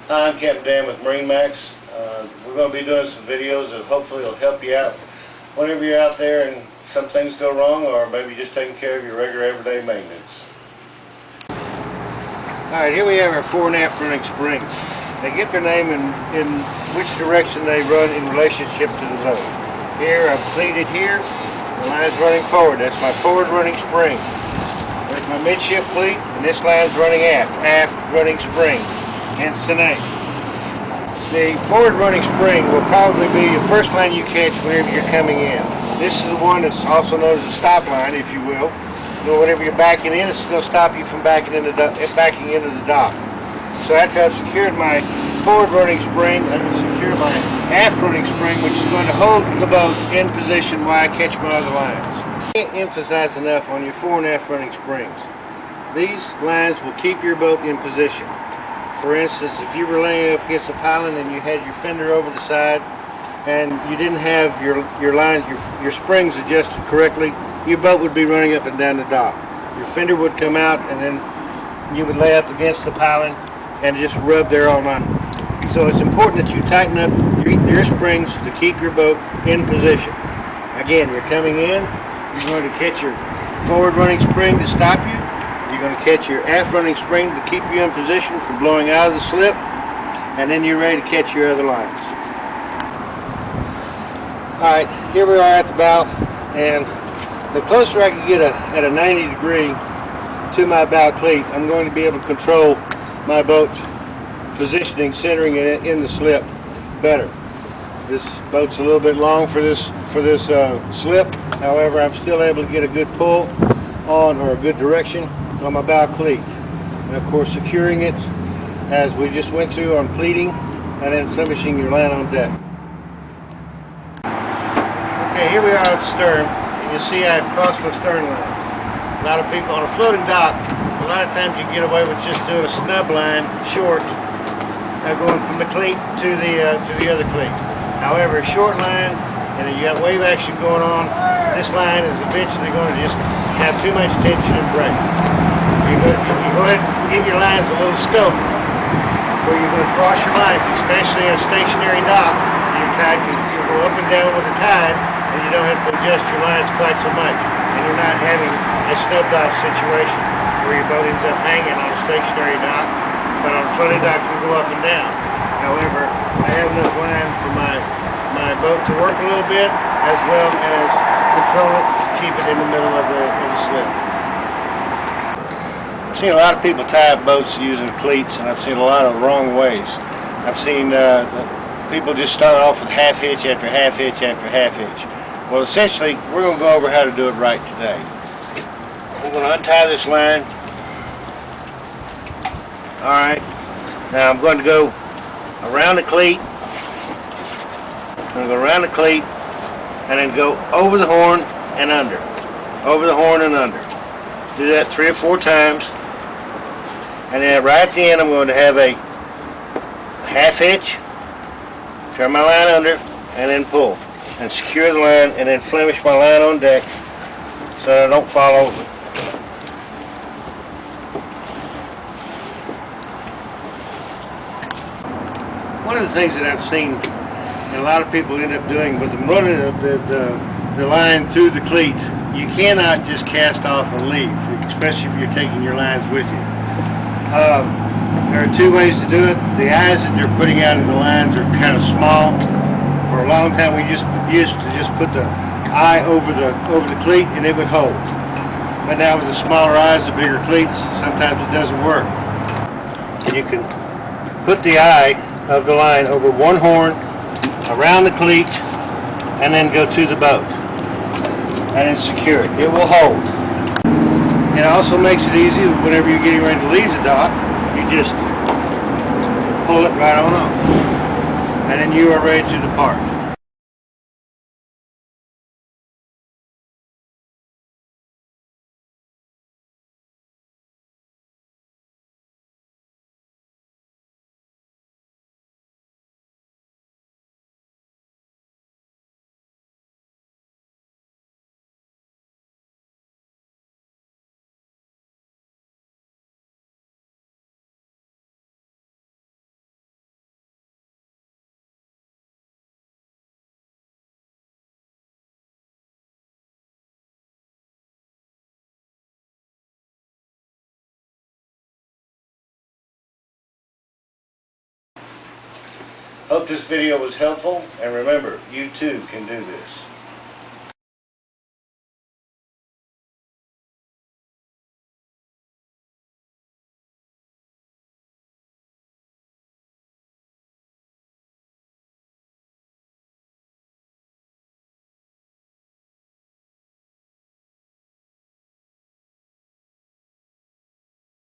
Hi, I'm Captain Dan with MarineMax. We're going to be doing some videos that hopefully will help you out whenever you're out there and some things go wrong, or maybe just taking care of your regular everyday maintenance. Alright, here we have our fore and aft running springs. They get their name in which direction they run in relationship to the boat. Here I've pleated here, the line's running forward. That's my forward running spring. There's my midship pleat, and this line's running aft running spring. Hence the name. The forward running spring will probably be the first line you catch whenever you're coming in. This is the one that's also known as a stop line, if you will. Whenever you're backing in, it's going to stop you from backing into the dock. So after I've secured my forward running spring, I can secure my aft running spring, which is going to hold the boat in position while I catch my other lines. I can't emphasize enough on your fore and aft running springs. These lines will keep your boat in position. For instance, if you were laying up against a piling and you had your fender over the side and you didn't have your lines, your springs adjusted correctly, your boat would be running up and down the dock. Your fender would come out, and then you would lay up against the piling and just rub there all night. So it's important that you tighten up your springs to keep your boat in position. Again, you're coming in, you're going to catch your forward running spring to stop you. You're going to catch your aft running spring to keep you in position for blowing out of the slip, and then you're ready to catch your other lines. Alright, here we are at the bow, and the closer I can get at a 90 degree to my bow cleat, I'm going to be able to control my boat's positioning, centering it in the slip better. This boat's a little bit long for this slip. However, I'm still able to get a good pull on, or a good direction on my bow cleat. And of course, securing it as we just went through on pleating, and then finishing your line on deck. Okay, here we are at the stern. You see I've crossed my stern lines. A lot of people on a floating dock, a lot of times you get away with just doing a snub line short, going from the cleat to the other cleat. However, a short line, and you got wave action going on, this line is eventually going to just have too much tension and break. You go ahead and give your lines a little scope where you're going to cross your lines, especially in a stationary dock. You go up and down with the tide, and you don't have to adjust your lines quite so much. And you're not having a snubbed off situation where your boat ends up hanging on a stationary dock, but on a floating dock you go up and down. However, I have enough line for my boat to work a little bit, as well as control it to keep it in the middle of the slip. I've seen a lot of people tie up boats using cleats, and I've seen a lot of wrong ways. I've seen people just start off with half hitch after half hitch after half hitch. Well, essentially, we're going to go over how to do it right today. We're going to untie this line. Alright, now I'm going to go around the cleat. I'm going to go around the cleat and then go over the horn and under. Over the horn and under. Do that 3 or 4 times. And then right at the end I'm going to have a half hitch, turn my line under, and then pull. And secure the line, and then flemish my line on deck so that I don't fall over. One of the things that I've seen, and a lot of people end up doing, with them running the line through the cleat, you cannot just cast off and leave, especially if you're taking your lines with you. There are 2 ways to do it. The eyes that they're putting out in the lines are kind of small. For a long time, we used to just put the eye over the cleat, and it would hold. But now with the smaller eyes, the bigger cleats, sometimes it doesn't work. You can put the eye of the line over one horn, around the cleat, and then go to the boat, and then secure it. It will hold. It also makes it easy whenever you're getting ready to leave the dock. You just pull it right on off, and then you are ready to depart. Hope this video was helpful, and remember, you too can do this.